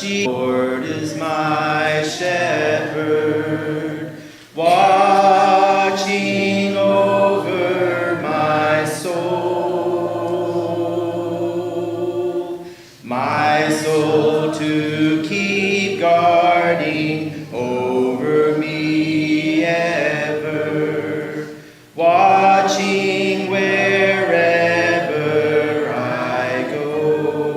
Lord is my shepherd, watching over my soul to keep guarding over me ever, watching wherever I go.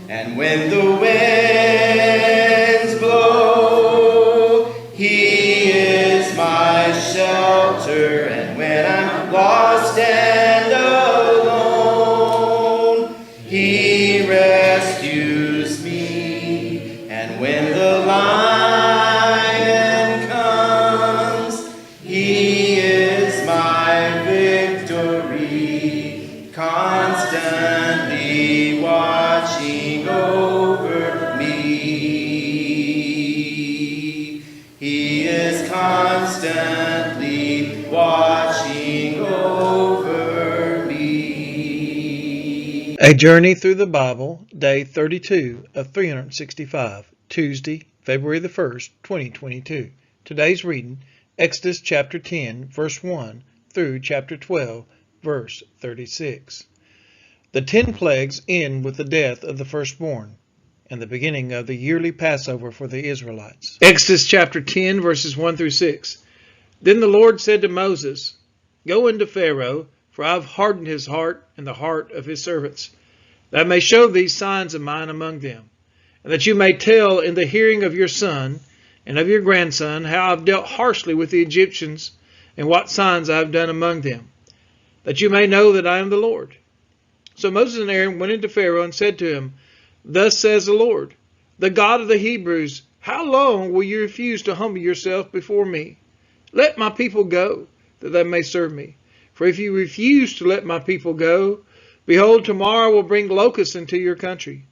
And when the winds blow, he is my shelter, and when I'm lost and alone, he rescues me. And when the lion comes, he is my victory, constantly watching over me. He is constantly watching over me. A Journey Through the Bible, Day 32 of 365, Tuesday, February the 1st, 2022. Today's reading, Exodus chapter 10, verse 1 through chapter 12, verse 36. The 10 plagues end with the death of the firstborn and the beginning of the yearly Passover for the Israelites. Exodus chapter 10, verses 1 through 6. Then the Lord said to Moses, "Go into Pharaoh, for I have hardened his heart and the heart of his servants, that I may show these signs of mine among them, and that you may tell in the hearing of your son and of your grandson how I have dealt harshly with the Egyptians and what signs I have done among them, that you may know that I am the Lord." So Moses and Aaron went into Pharaoh and said to him, "Thus says the Lord, the God of the Hebrews, how long will you refuse to humble yourself before me? Let my people go, that they may serve me. For if you refuse to let my people go, behold, tomorrow I will bring locusts into your country,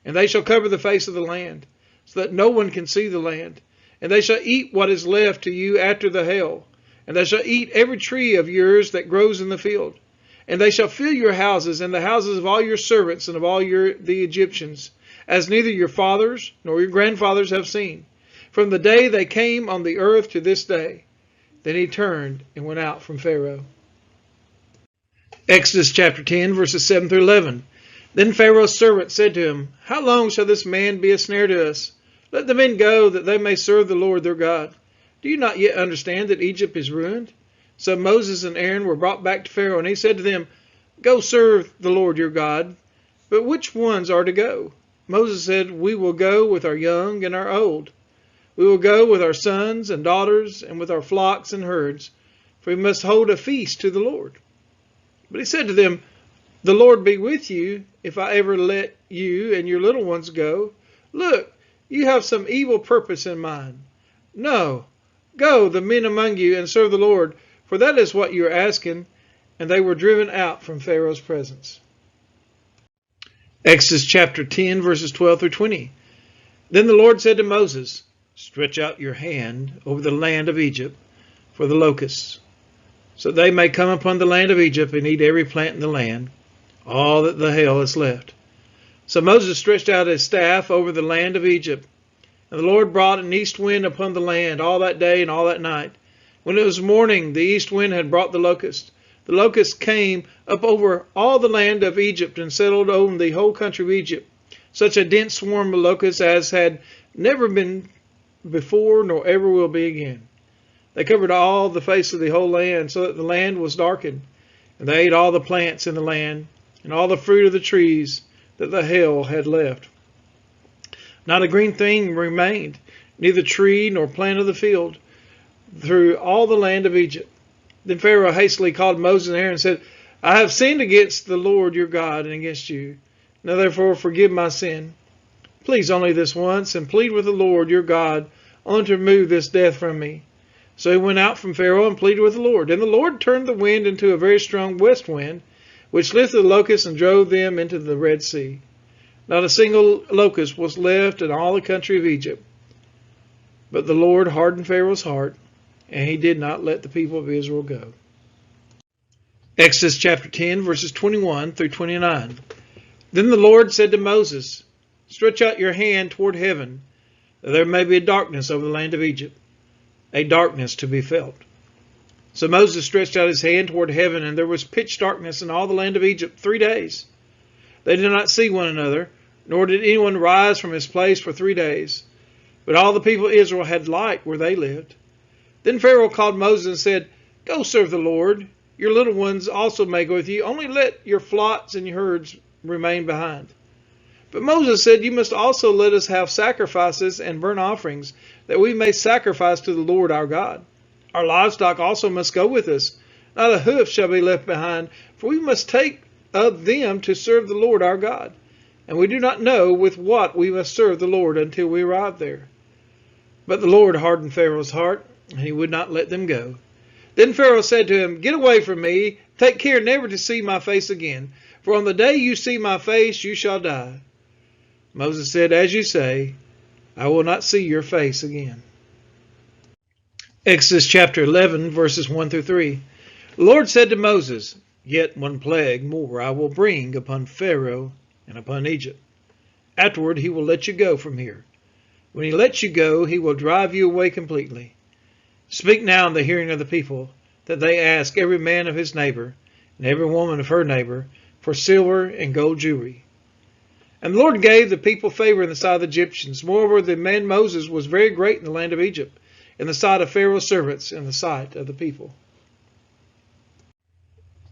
and they shall cover the face of the land, so that no one can see the land. And they shall eat what is left to you after the hail, and they shall eat every tree of yours that grows in the field. And they shall fill your houses and the houses of all your servants and of all the Egyptians, as neither your fathers nor your grandfathers have seen, from the day they came on the earth to this day." Then he turned and went out from Pharaoh. Exodus chapter 10, verses 7 through 11. Then Pharaoh's servant said to him, "How long shall this man be a snare to us? Let the men go, that they may serve the Lord their God. Do you not yet understand that Egypt is ruined?" So Moses and Aaron were brought back to Pharaoh, and he said to them, "Go serve the Lord your God. But which ones are to go?" Moses said, "We will go with our young and our old. We will go with our sons and daughters and with our flocks and herds, for we must hold a feast to the Lord." But he said to them, "The Lord be with you if I ever let you and your little ones go. Look, you have some evil purpose in mind. No, go, the men among you, and serve the Lord, for that is what you are asking." And they were driven out from Pharaoh's presence. Exodus chapter 10, verses 12 through 20. Then the Lord said to Moses, "Stretch out your hand over the land of Egypt for the locusts, so they may come upon the land of Egypt and eat every plant in the land, all that the hail is left." So Moses stretched out his staff over the land of Egypt, and the Lord brought an east wind upon the land all that day and all that night. When it was morning, the east wind had brought the locust. The locust came up over all the land of Egypt and settled on the whole country of Egypt, such a dense swarm of locusts as had never been before nor ever will be again. They covered all the face of the whole land, so that the land was darkened, and they ate all the plants in the land and all the fruit of the trees that the hail had left. Not a green thing remained, neither tree nor plant of the field, through all the land of Egypt. Then Pharaoh hastily called Moses and Aaron and said, "I have sinned against the Lord your God and against you. Now therefore forgive my sin. Please only this once, and plead with the Lord your God only to remove this death from me." So he went out from Pharaoh and pleaded with the Lord. And the Lord turned the wind into a very strong west wind, which lifted the locusts and drove them into the Red Sea. Not a single locust was left in all the country of Egypt. But the Lord hardened Pharaoh's heart, and he did not let the people of Israel go. Exodus chapter 10, verses 21 through 29. Then the Lord said to Moses, stretch out your hand toward heaven, that there may be a darkness over the land of Egypt, a darkness to be felt. So Moses stretched out his hand toward heaven, and there was pitch darkness in all the land of Egypt 3 days. They did not see one another, nor did anyone rise from his place for 3 days. But all the people of Israel had light where they lived. Then Pharaoh called Moses and said, Go serve the Lord. Your little ones also may go with you. Only let your flocks and your herds remain behind. But Moses said, You must also let us have sacrifices and burnt offerings, that we may sacrifice to the Lord our God. Our livestock also must go with us. Not a hoof shall be left behind, for we must take of them to serve the Lord our God. And we do not know with what we must serve the Lord until we arrive there. But the Lord hardened Pharaoh's heart, and he would not let them go. Then Pharaoh said to him, Get away from me. Take care never to see my face again. For on the day you see my face, you shall die. Moses said, As you say, I will not see your face again. Exodus chapter 11, verses 1 through 3. The Lord said to Moses, Yet one plague more I will bring upon Pharaoh and upon Egypt. Afterward he will let you go from here. When he lets you go, he will drive you away completely. Speak now in the hearing of the people, that they ask every man of his neighbor, and every woman of her neighbor, for silver and gold jewelry. And the Lord gave the people favor in the sight of the Egyptians. Moreover, the man Moses was very great in the land of Egypt, in the sight of Pharaoh's servants, in the sight of the people.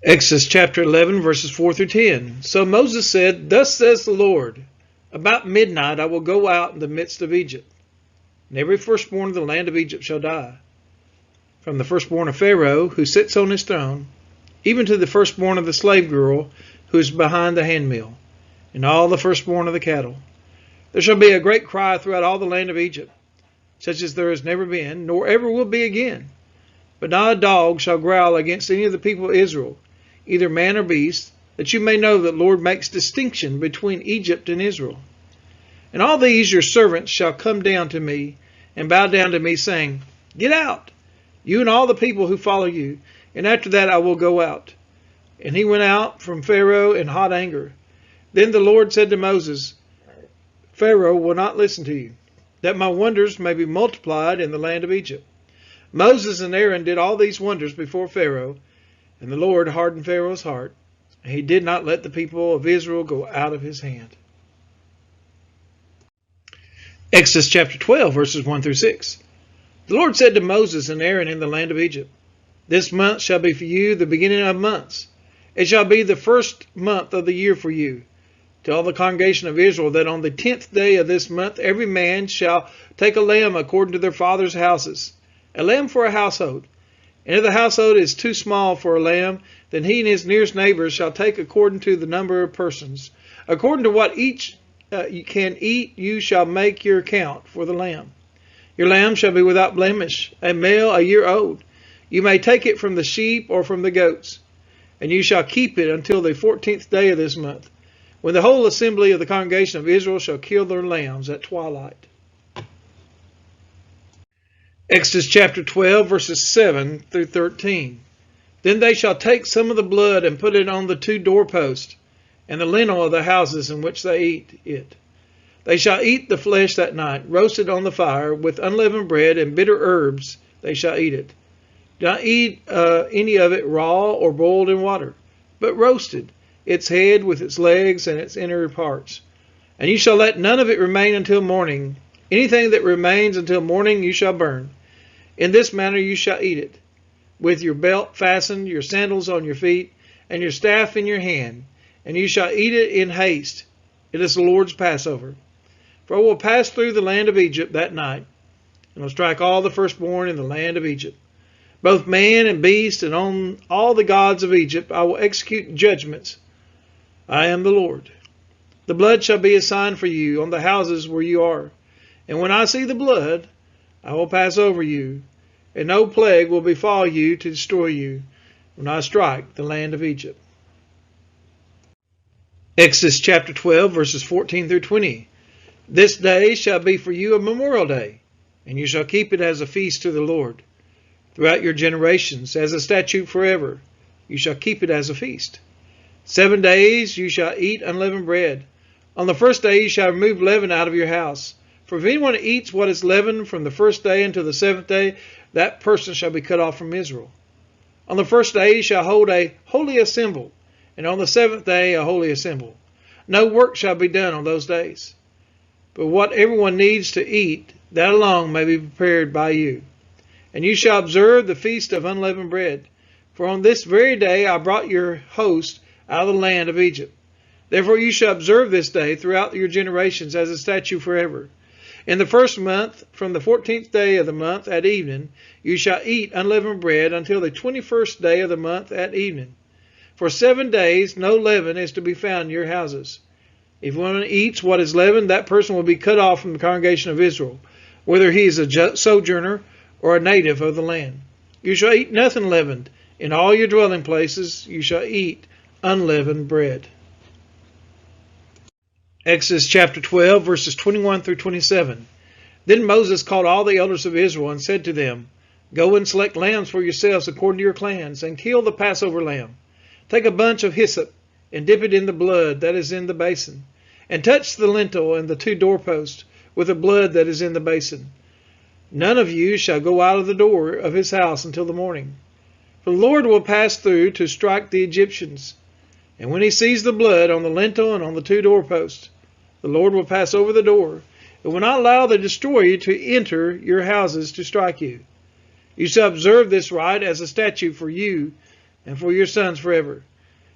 Exodus chapter 11, verses 4 through 10. So Moses said, Thus says the Lord, About midnight I will go out in the midst of Egypt, and every firstborn of the land of Egypt shall die. From the firstborn of Pharaoh, who sits on his throne, even to the firstborn of the slave girl, who is behind the handmill, and all the firstborn of the cattle. There shall be a great cry throughout all the land of Egypt, such as there has never been, nor ever will be again. But not a dog shall growl against any of the people of Israel, either man or beast, that you may know that the Lord makes distinction between Egypt and Israel. And all these your servants shall come down to me, and bow down to me, saying, Get out, you and all the people who follow you, and after that I will go out. And he went out from Pharaoh in hot anger. Then the Lord said to Moses, Pharaoh will not listen to you, that my wonders may be multiplied in the land of Egypt. Moses and Aaron did all these wonders before Pharaoh, and the Lord hardened Pharaoh's heart, and he did not let the people of Israel go out of his hand. Exodus chapter 12, verses 1 through 6. The Lord said to Moses and Aaron in the land of Egypt, This month shall be for you the beginning of months. It shall be the first month of the year for you. Tell the congregation of Israel that on the 10th day of this month every man shall take a lamb according to their father's houses, a lamb for a household. And if the household is too small for a lamb, then he and his nearest neighbors shall take according to the number of persons. According to what each you can eat, you shall make your count for the lamb. Your lamb shall be without blemish, a male a year old. You may take it from the sheep or from the goats, and you shall keep it until the 14th day of this month, when the whole assembly of the congregation of Israel shall kill their lambs at twilight. Exodus chapter 12, verses 7 through 13. Then they shall take some of the blood and put it on the 2 doorposts and the lintel of the houses in which they eat it. They shall eat the flesh that night, roasted on the fire, with unleavened bread and bitter herbs they shall eat it. Do not eat any of it raw or boiled in water, but roasted, its head with its legs and its inner parts. And you shall let none of it remain until morning. Anything that remains until morning you shall burn. In this manner you shall eat it, with your belt fastened, your sandals on your feet, and your staff in your hand. And you shall eat it in haste. It is the Lord's Passover. For I will pass through the land of Egypt that night, and will strike all the firstborn in the land of Egypt, both man and beast, and on all the gods of Egypt I will execute judgments. I am the Lord. The blood shall be a sign for you on the houses where you are. And when I see the blood, I will pass over you, and no plague will befall you to destroy you when I strike the land of Egypt. Exodus chapter 12, verses 14 through 20. This day shall be for you a memorial day, and you shall keep it as a feast to the Lord. Throughout your generations, as a statute forever, you shall keep it as a feast. 7 days you shall eat unleavened bread. On the first day you shall remove leaven out of your house. For if anyone eats what is leavened from the first day until the seventh day, that person shall be cut off from Israel. On the first day you shall hold a holy assembly, and on the seventh day a holy assembly. No work shall be done on those days. But what everyone needs to eat, that alone may be prepared by you. And you shall observe the feast of unleavened bread. For on this very day I brought your host out of the land of Egypt. Therefore you shall observe this day throughout your generations as a statute forever. In the first month, from the 14th day of the month at evening, you shall eat unleavened bread until the 21st day of the month at evening. For 7 days no leaven is to be found in your houses. If one eats what is leavened, that person will be cut off from the congregation of Israel, whether he is a sojourner or a native of the land. You shall eat nothing leavened. In all your dwelling places you shall eat unleavened bread. Exodus chapter 12, verses 21 through 27. Then Moses called all the elders of Israel and said to them, Go and select lambs for yourselves according to your clans, and kill the Passover lamb. Take a bunch of hyssop, and dip it in the blood that is in the basin, and touch the lintel and the 2 doorposts with the blood that is in the basin. None of you shall go out of the door of his house until the morning. For the Lord will pass through to strike the Egyptians. And when he sees the blood on the lintel and on the 2 doorposts, the Lord will pass over the door, and will not allow the destroyer to enter your houses to strike you. You shall observe this rite as a statute for you and for your sons forever.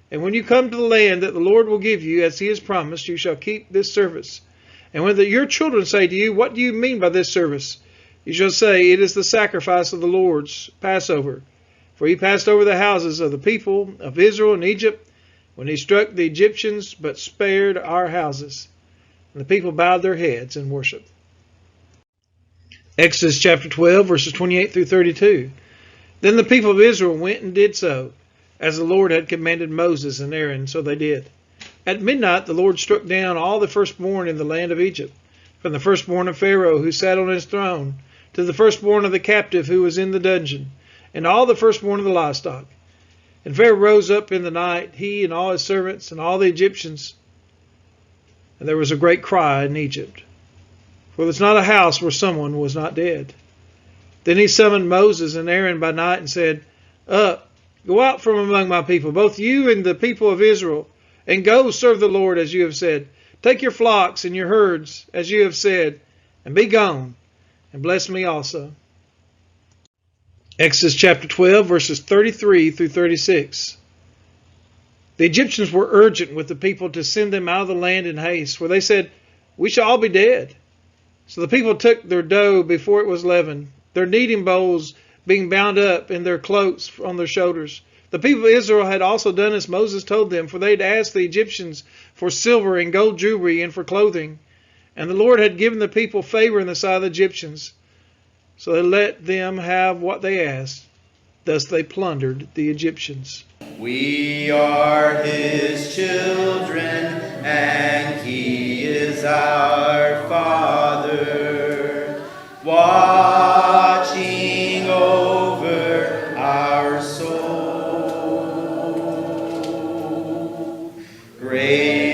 And when you come to the land that the Lord will give you, as he has promised, you shall keep this service. And when your children say to you, What do you mean by this service? You shall say, It is the sacrifice of the Lord's Passover. For he passed over the houses of the people of Israel and Egypt when he struck the Egyptians, but spared our houses. And the people bowed their heads and worshiped. Exodus chapter 12, verses 28 through 32. Then the people of Israel went and did so, as the Lord had commanded Moses and Aaron, so they did. At midnight the Lord struck down all the firstborn in the land of Egypt, from the firstborn of Pharaoh who sat on his throne, to the firstborn of the captive who was in the dungeon, and all the firstborn of the livestock. And Pharaoh rose up in the night, he and all his servants and all the Egyptians, and there was a great cry in Egypt, for there's not a house where someone was not dead. Then he summoned Moses and Aaron by night and said, Up, go out from among my people, both you and the people of Israel, and go serve the Lord as you have said. Take your flocks and your herds as you have said, and be gone, and bless me also. Exodus chapter 12, verses 33 through 36. The Egyptians were urgent with the people to send them out of the land in haste, for they said, We shall all be dead. So the people took their dough before it was leavened, their kneading bowls being bound up in their cloaks on their shoulders. The people of Israel had also done as Moses told them, for they had asked the Egyptians for silver and gold jewelry and for clothing. And the Lord had given the people favor in the sight of the Egyptians. So they let them have what they asked. Thus they plundered the Egyptians. We are his children, and he is our Father, watching over our soul. Great